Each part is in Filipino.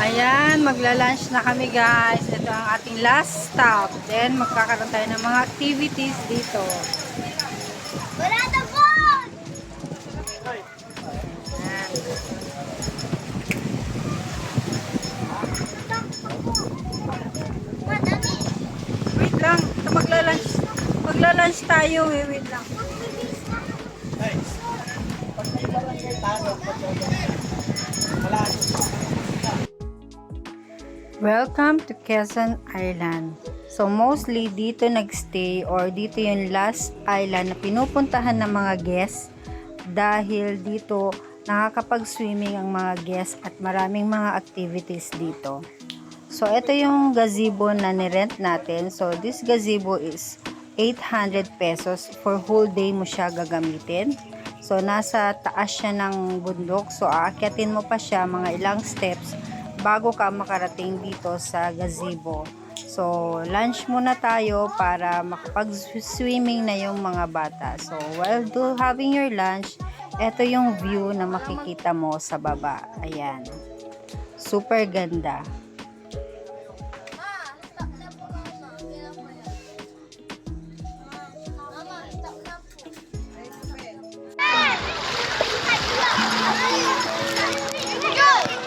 Ayan, magla-lunch na kami guys. Ito ang ating last stop. Then, magkakaroon tayo ng mga activities dito. Wala na po! Ayan. Madami. Wait lang, ito magla-lunch. Magla-lunch tayo, wait lang. Welcome to Quezon Island. So mostly dito nagstay or dito yung last island na pinupuntahan ng mga guests dahil dito nakakapag-swimming ang mga guests at maraming mga activities dito. So ito yung gazebo na nirent natin. So this gazebo is 800 pesos for whole day mo siya gagamitin. So nasa taas siya ng bundok. So aakyatin mo pa siya mga ilang steps bago ka makarating dito sa gazebo. So, lunch muna tayo para makapag-swimming na yung mga bata. So, while having your lunch, ito yung view na makikita mo sa baba. Ayan. Super ganda.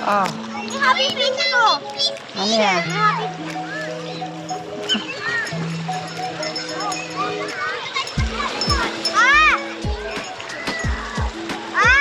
Oh, Happy birthday ko! ano yan? Ah! Ah!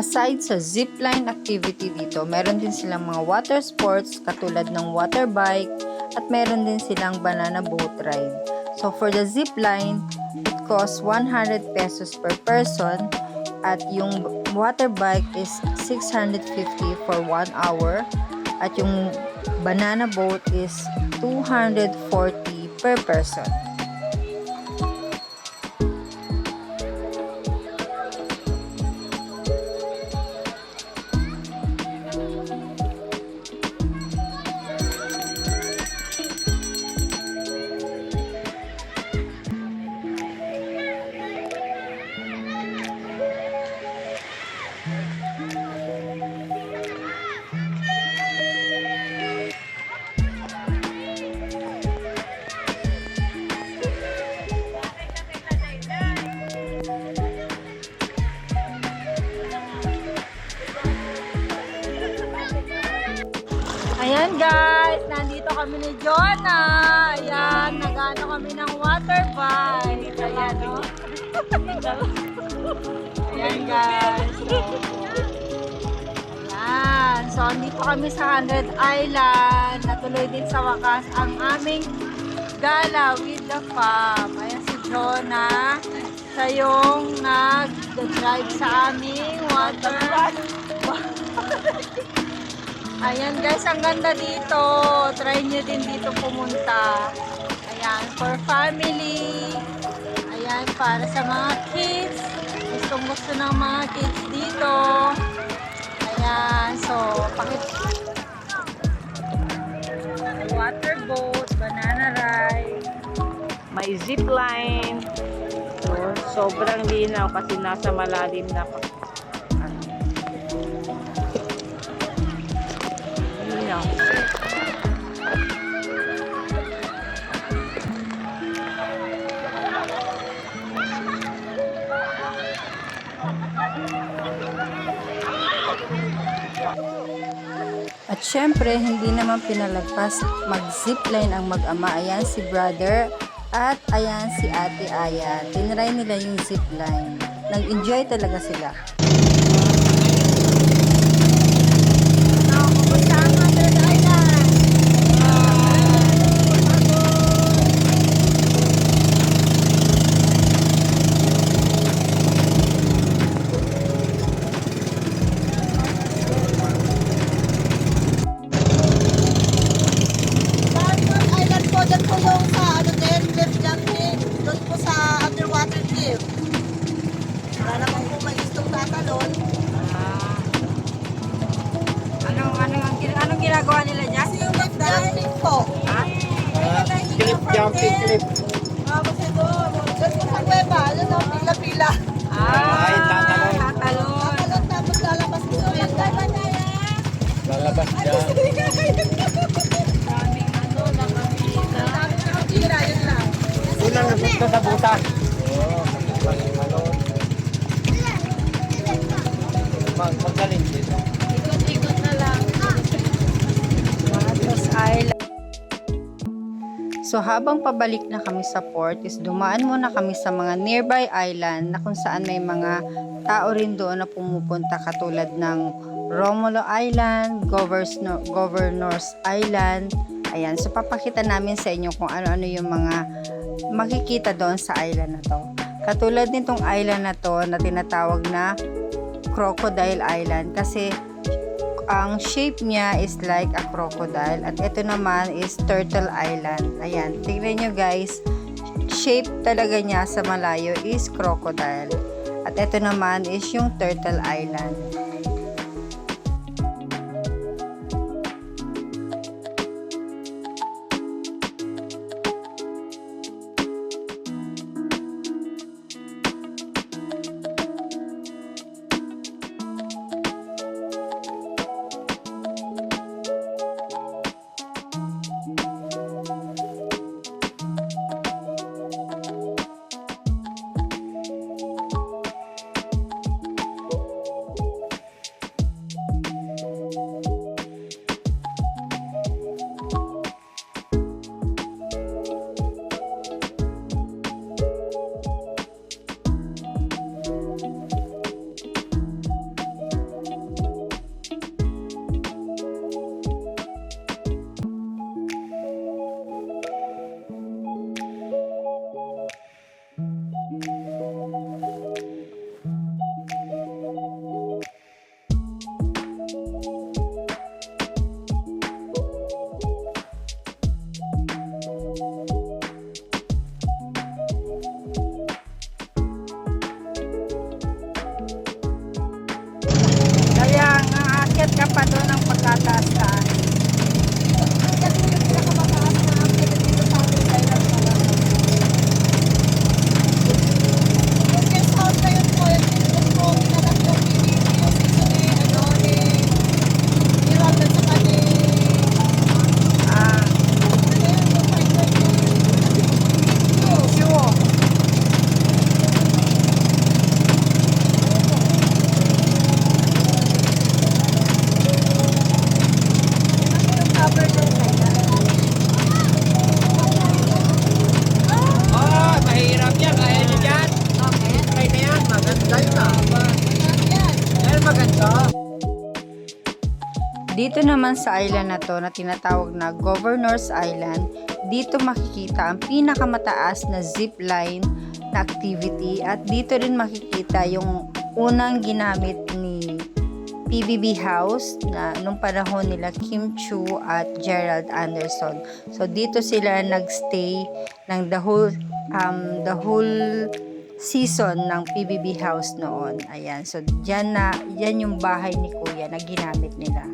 Aside sa zipline activity dito, meron din silang mga water sports katulad ng water bike at meron din silang banana boat ride. So for the zipline, it costs 100 pesos per person at yung water bike is 650 for 1 hour at yung banana boat is 240 per person. Ayan guys, nandito kami ni Jonah. Ayan, nag-ano kami ng water bike. Ayan o. Ayan guys. Ayan. So, andito kami sa 100 Island. Natuloy din sa wakas ang aming gala with the fam. Ayan si Jonah. Siya yung nag-drive sa aming water bike. Ayan guys, ang ganda dito. Try nyo din dito pumunta. Ayan, for family. Ayan, para sa mga kids. Gustong gusto ng mga kids dito. Ayan, so, water boat, banana ride. May zipline. So, sobrang linaw kasi nasa malalim na linaw. At syempre, hindi naman pinalagpas mag-zipline ang mag-ama. Ayan si brother at ayan si ate Aya. Tinry nila yung zipline. Nag-enjoy talaga sila. doon. Anong ginagawa nila dyan? Kasi yung life jumping po. Clip, jumping clip. Kasi doon. Doon po sa kuweba. Doon ang pila-pila. Ay, tatalon. Tatalon. Tatalon tapos lalabas ko. Lalabas dyan. Daming ano, nakapila. Sabi na kapira, yun lang. Unang napunta sa butas. Oo, talon. Magaling dito. Ikot-ikot na lang. Matos Island. So habang pabalik na kami sa port is dumaan muna kami sa mga nearby island na kung saan may mga tao rin doon na pumupunta katulad ng Romulo Island, Governor's Island. Ayan, so papakita namin sa inyo kung ano-ano yung mga makikita doon sa island na to. Katulad nitong island na to na tinatawag na Crocodile Island kasi ang shape niya is like a crocodile at ito naman is Turtle Island. Ayan, tingnan nyo guys, shape talaga niya sa malayo is crocodile at ito naman is yung Turtle Island. Kaya nga aakyat ka pa doon ang pagkataas ka. Kasi yung pinakamataas na ang dito sa ating island pala. Yung guest house na yun po, yung guest po, kinalap yung PBB, yung season ni, ano, ni Robert sa kani, Ah, ano yun, yung fighter ni, sure. yung cover ng island. Ah, mahirap yan. Kaya nyo dyan. Try na yan. Maganda yun ah. Yan. Dahil maganda. Dito naman sa island na to na tinatawag na Governor's Island, dito makikita ang pinakamataas na zip line na activity at dito rin makikita yung unang ginamit ni PBB House na nung panahon nila Kim Chu at Gerald Anderson. So dito sila nagstay ng the whole season ng PBB House noon. Ayan. So yan yung bahay ni Kuya na ginamit nila.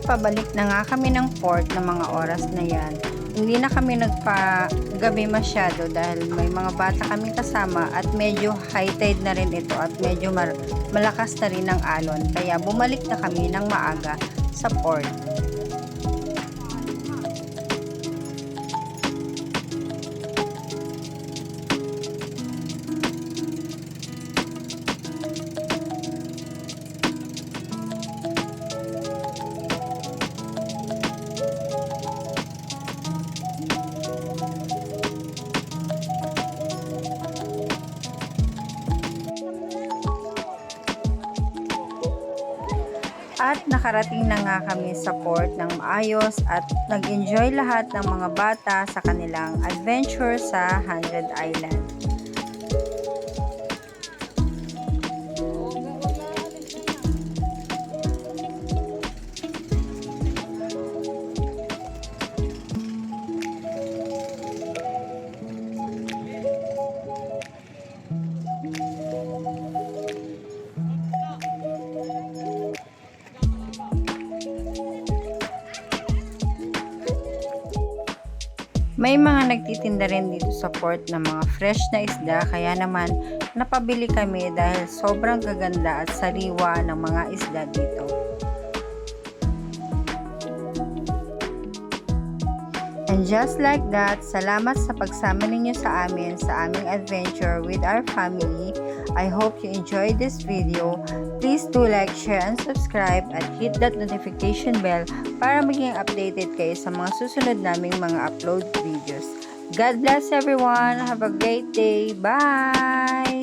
At pabalik na nga kami ng port ng mga oras na yan. Hindi na kami nagpagabi masyado dahil may mga bata kami kasama at medyo high tide na rin ito at medyo malakas na rin ang alon. Kaya bumalik na kami ng maaga sa port. At nakarating na nga kami sa port ng maayos at nag-enjoy lahat ng mga bata sa kanilang adventure sa 100 Island. May mga nagtitinda rin dito sa port ng mga fresh na isda kaya naman napabili kami dahil sobrang gaganda at sariwa ng mga isda dito. And just like that, salamat sa pagsama ninyo sa amin sa aming adventure with our family. I hope you enjoyed this video. Please do like, share, and subscribe at hit that notification bell para maging updated kayo sa mga susunod naming mga upload videos. God bless everyone. Have a great day. Bye!